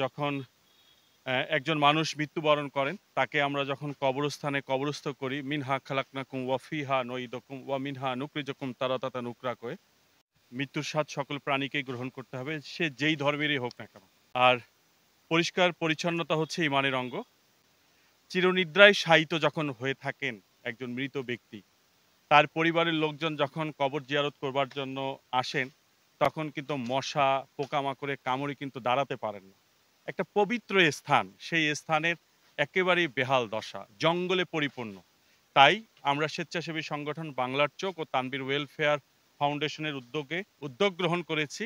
যখন একজন মানুষ মৃত্যুবরণ করেন, তাকে আমরা যখন কবরস্থানে কবরস্থ করি, মিনহা খালাকনাকুম ওয়া ফিহা নুঈদুকুম ওয়া মিনহা নুখরিজুকুম তারাতান উখরা করে, মৃত্যুর স্বাদ সকল প্রাণীকেই গ্রহণ করতে হবে, সে যেই ধর্মেরই হোক না কেন। আর পরিষ্কার পরিচ্ছন্নতা হচ্ছে ঈমানের অঙ্গ। চিরনিদ্রায় শায়িত যখন হয়ে থাকেন একজন মৃত ব্যক্তি, তার পরিবারের লোকজন যখন কবর জিয়ারত করবার জন্য আসেন, তখন কিন্তু মশা, পোকামাকড়ে কামড়ে কিন্তু দাঁড়াতে পারেন না। একটা পবিত্র স্থান, সেই স্থানের একেবারেই বেহাল দশা, জঙ্গলে পরিপূর্ণ। তাই আমরা স্বেচ্ছাসেবী সংগঠন বাংলার চোখ ও তানবীর ওয়েলফেয়ার ফাউন্ডেশনের উদ্যোগ গ্রহণ করেছি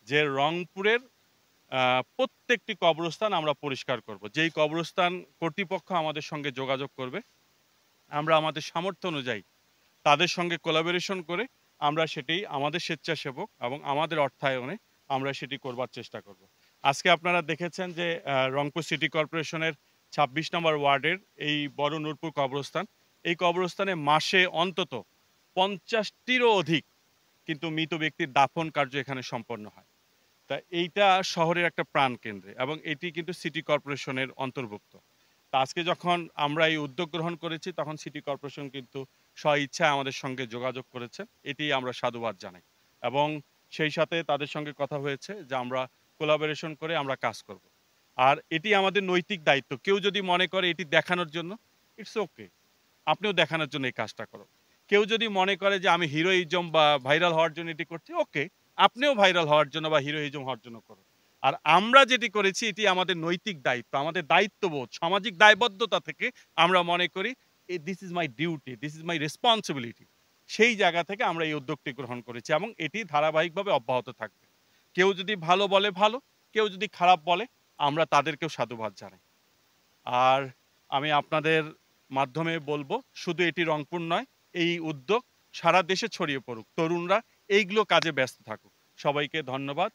যে রংপুরের প্রত্যেকটি কবরস্থান আমরা পরিষ্কার করব। যেই কবরস্থান কর্তৃপক্ষ আমাদের সঙ্গে যোগাযোগ করবে, আমরা আমাদের সামর্থ্য অনুযায়ী তাদের সঙ্গে কোলাবোরেশন করে আমরা সেটি আমাদের স্বেচ্ছাসেবক এবং আমাদের অর্থায়নে আমরা সেটি করবার চেষ্টা করব। আজকে আপনারা দেখেছেন যে রংপুর সিটি কর্পোরেশনের ২৬ নম্বর ওয়ার্ডের এই বড় নূরপুর কবরস্থান, এই কবরস্থানে মাসে অন্তত ৫০টিরও অধিক কিন্তু মৃত ব্যক্তির দাফন কার্য এখানে সম্পন্ন হয়। তা এইটা শহরের একটা প্রাণকেন্দ্রে এবং এটি কিন্তু সিটি কর্পোরেশনের অন্তর্ভুক্ত। তা আজকে যখন আমরা এই উদ্যোগ গ্রহণ করেছি, তখন সিটি কর্পোরেশন কিন্তু স্বইচ্ছায় আমাদের সঙ্গে যোগাযোগ করেছে। এটি আমরা সাধুবাদ জানাই এবং সেই সাথে তাদের সঙ্গে কথা হয়েছে যে আমরা কোলাবোরেশন করে আমরা কাজ করব। আর এটি আমাদের নৈতিক দায়িত্ব। কেউ যদি মনে করে এটি দেখানোর জন্য, ইটস ওকে। আপনিও দেখানোর জন্য এই কাজটা করো। কেউ যদি মনে করে যে আমি হিরোইজম বা ভাইরাল হওয়ার জন্য এটি করছি, ওকে। আপনিও ভাইরাল হওয়ার জন্য বা হিরোইজম হওয়ার জন্য করুন। আর আমরা যেটি করেছি এটি আমাদের নৈতিক দায়িত্ব, আমাদের দায়িত্ববোধ, সামাজিক দায়বদ্ধতা থেকে আমরা মনে করি this is my duty, this is my responsibility. সেই জায়গা থেকে আমরা এই উদ্যোগটি গ্রহণ করেছি এবং এটি ধারাবাহিকভাবে অব্যাহত থাকবে। কেউ যদি ভালো বলে ভালো, কেউ যদি খারাপ বলে আমরা তাদেরকেও সাধুবাদ জানাই। আর আমি আপনাদের মাধ্যমে বলবো, শুধু এটি রংপুর নয়, এই উদ্যোগ সারা দেশে ছড়িয়ে পড়ুক। তরুণরা এইগুলো কাজে ব্যস্ত থাকুক। সবাইকে ধন্যবাদ।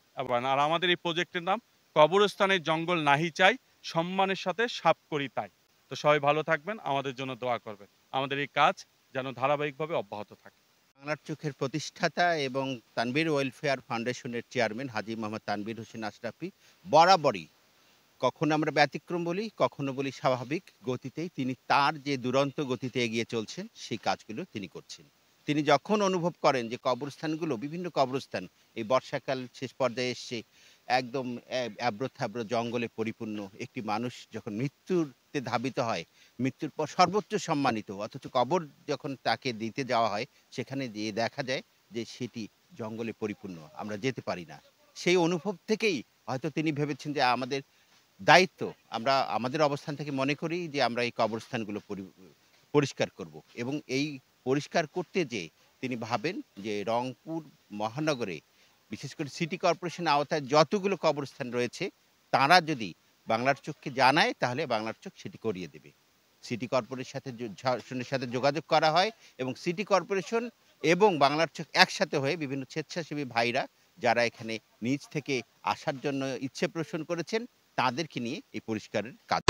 আর আমাদের এই প্রজেক্টের নাম কবরস্থানের জঙ্গল নাহি চাই, সম্মানের সাথে সাফ করি তাই। তো সবাই ভালো থাকবেন, আমাদের জন্য দোয়া করবেন। আমাদের এই কাজ যেন ধারাবাহিকভাবে অব্যাহত থাকে। বাংলার চোখের প্রতিষ্ঠাতা এবং তানবীর ওয়েলফেয়ার ফাউন্ডেশনের চেয়ারম্যান হাজী মোহাম্মদ তানবীর হোসেন আশরাফী বরাবরই, কখনো আমরা ব্যতিক্রম বলি, কখনো বলি স্বাভাবিক গতিতেই, তিনি তার যে দুরন্ত গতিতে এগিয়ে চলছেন সেই কাজগুলো তিনি করছেন। তিনি যখন অনুভব করেন যে কবরস্থানগুলো, বিভিন্ন কবরস্থান এই বর্ষাকাল শেষ পর্যায়ে এসছে, একদম অ্যাব্রো-থ্যাব্রো জঙ্গলে পরিপূর্ণ একটি মানুষ যখন মৃত্যুতে ধাবিত হয়, মৃত্যুর পর সর্বোচ্চ সম্মানিত, অথচ কবর যখন তাকে দিতে যাওয়া হয় সেখানে যেয়ে দেখা যায় যে সেটি জঙ্গলে পরিপূর্ণ, আমরা যেতে পারি না। সেই অনুভব থেকেই হয়তো তিনি ভেবেছেন যে আমাদের দায়িত্ব, আমরা আমাদের অবস্থান থেকে মনে করি যে আমরা এই কবরস্থানগুলো পরিষ্কার করব এবং এই পরিষ্কার করতে যেয়ে তিনি ভাবেন যে রংপুর মহানগরে বিশেষ করে সিটি কর্পোরেশনের আওতায় যতগুলো কবরস্থান রয়েছে তারা যদি বাংলার চোখকে জানায় তাহলে বাংলার চোখ সেটি করিয়ে দেবে। সিটি কর্পোরেশনের সাথে যোগাযোগ করা হয় এবং সিটি কর্পোরেশন এবং বাংলার চোখ একসাথে হয়ে বিভিন্ন স্বেচ্ছাসেবী ভাইরা যারা এখানে নিজ থেকে আসার জন্য ইচ্ছে পোষণ করেছেন তাদেরকে নিয়ে এই পরিষ্কারের কাজ।